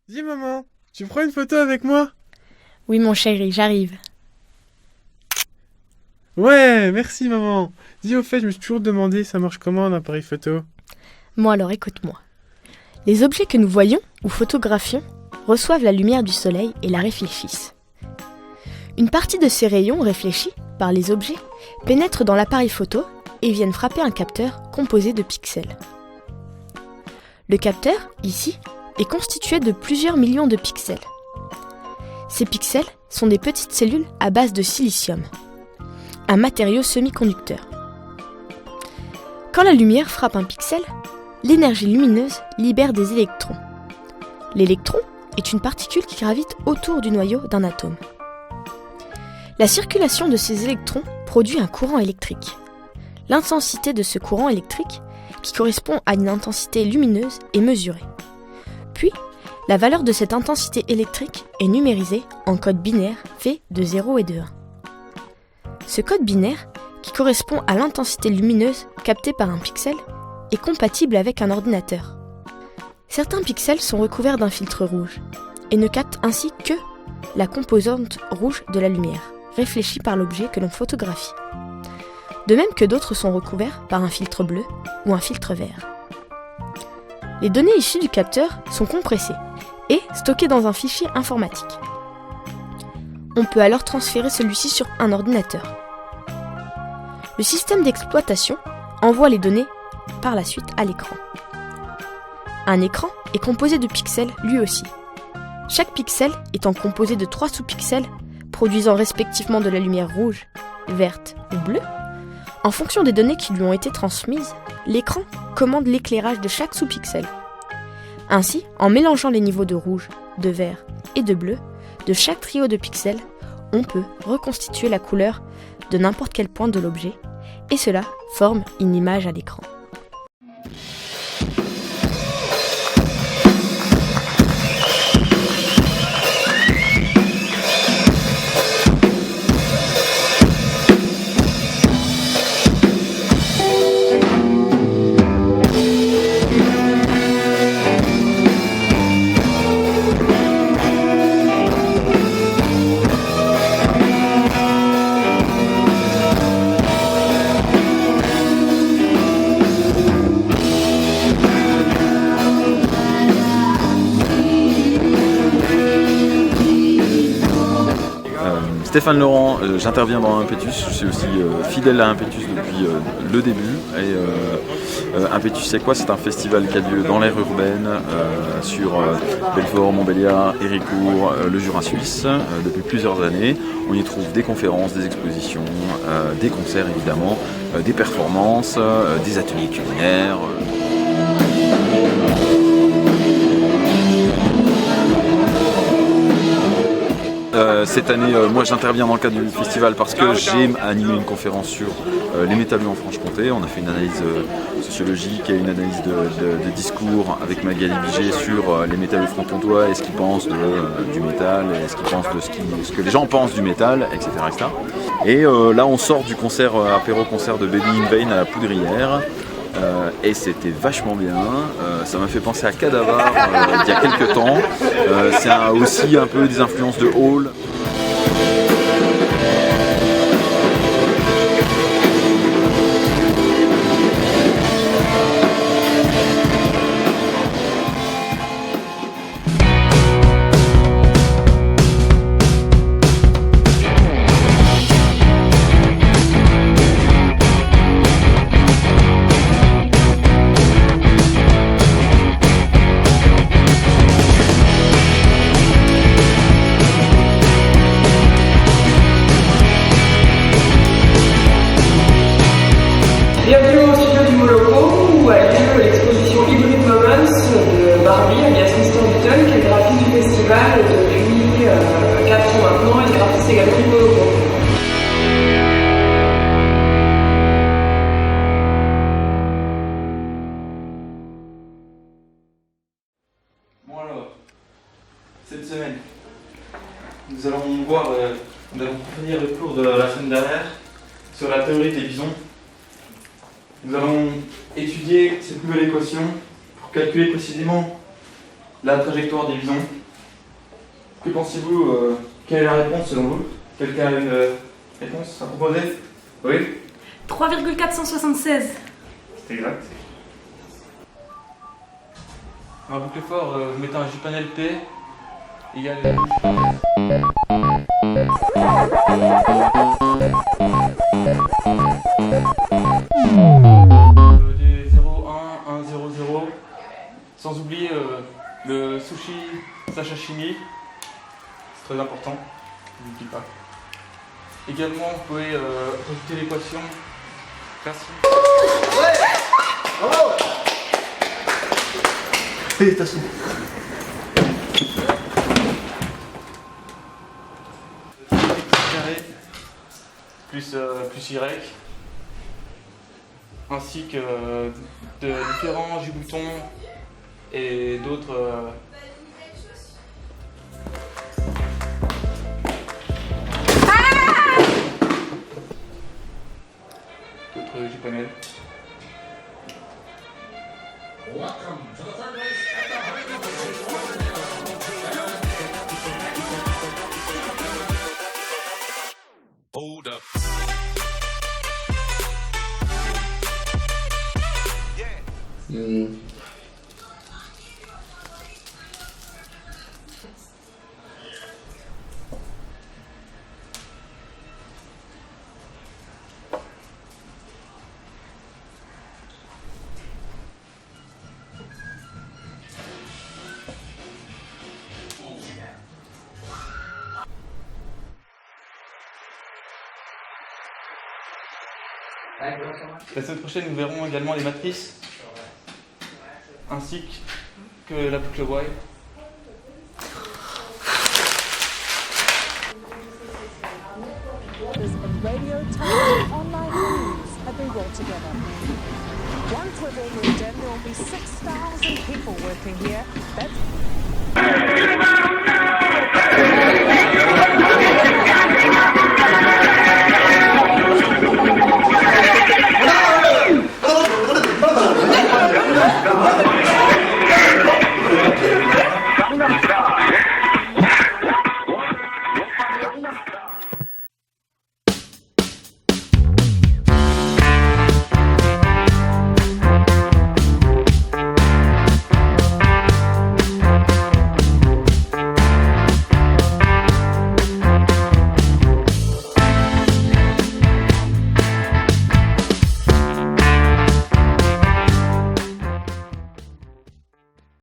Dis maman, tu prends une photo avec moi? Oui mon chéri, j'arrive. Ouais, merci maman. Dis au fait, je me suis toujours demandé ça marche comment un appareil photo? Bon alors écoute-moi. Les objets que nous voyons ou photographions reçoivent la lumière du soleil et la réfléchissent. Une partie de ces rayons réfléchis par les objets pénètrent dans l'appareil photo et viennent frapper un capteur composé de pixels. Le capteur, ici, est constitué de plusieurs millions de pixels. Ces pixels sont des petites cellules à base de silicium, un matériau semi-conducteur. Quand la lumière frappe un pixel, l'énergie lumineuse libère des électrons. L'électron est une particule qui gravite autour du noyau d'un atome. La circulation de ces électrons produit un courant électrique. L'intensité de ce courant électrique, qui correspond à une intensité lumineuse, est mesurée. Puis, la valeur de cette intensité électrique est numérisée en code binaire fait de 0 et de 1. Ce code binaire, qui correspond à l'intensité lumineuse captée par un pixel, est compatible avec un ordinateur. Certains pixels sont recouverts d'un filtre rouge et ne captent ainsi que la composante rouge de la lumière, réfléchie par l'objet que l'on photographie. De même que d'autres sont recouverts par un filtre bleu ou un filtre vert. Les données issues du capteur sont compressées et stockées dans un fichier informatique. On peut alors transférer celui-ci sur un ordinateur. Le système d'exploitation envoie les données par la suite à l'écran. Un écran est composé de pixels lui aussi. Chaque pixel étant composé de 3 sous-pixels produisant respectivement de la lumière rouge, verte ou bleue. En fonction des données qui lui ont été transmises, l'écran commande l'éclairage de chaque sous-pixel. Ainsi, en mélangeant les niveaux de rouge, de vert et de bleu de chaque trio de pixels, on peut reconstituer la couleur de n'importe quel point de l'objet, et cela forme une image à l'écran. Stéphane Laurent, j'interviens dans Impetus, je suis aussi fidèle à Impetus depuis le début. Et Impetus c'est quoi? C'est un festival qui a lieu dans l'aire urbaine sur Belfort, Montbéliard, Héricourt, le Jura suisse depuis plusieurs années. On y trouve des conférences, des expositions, des concerts évidemment, des performances, des ateliers culinaires. Cette année, moi j'interviens dans le cadre du festival parce que j'ai animé une conférence sur les métalleux en Franche-Comté. On a fait une analyse sociologique et une analyse de discours avec Magali Biget sur les métalleux franc-comtois et ce qu'ils pensent du métal, et ce qu'ils pensent de ce que les gens pensent du métal, etc. etc. Et là on sort du concert, apéro-concert de Baby in Vain à la Poudrière. et c'était vachement bien. Ça m'a fait penser à Cadavar il y a quelques temps. C'est aussi un peu des influences de Hall. Bienvenue au studio du Moloko où a lieu l'exposition Hybrid Moments de Barbie, alias Mr. Button, qui est le graphiste du festival depuis 4 ans maintenant et le graphiste également du Moloko. Bon alors, cette semaine, nous allons finir le cours de la semaine dernière sur la théorie des bisons. Nous allons étudier cette nouvelle équation pour calculer précisément la trajectoire des bisons. Que pensez-vous quelle est la réponse selon vous? Quelqu'un a une réponse à proposer? Oui? 3,476. C'est exact. On va boucler fort, vous mettez un J-panel P égale... des 0, 1, 1, 0, 0. Sans oublier le sushi sashimi. C'est très important, je ne l'oublie pas. Également, vous pouvez rajouter l'équation. Merci. Félicitations. Carré plus Y, ainsi que de différents J-boutons et d'autres J-panels. Hold up. La semaine prochaine, nous verrons également les matrices, ainsi que la boucle while. Radio, television, online news have been brought together. Once we've all moved in, there will be 6,000 people working here. That's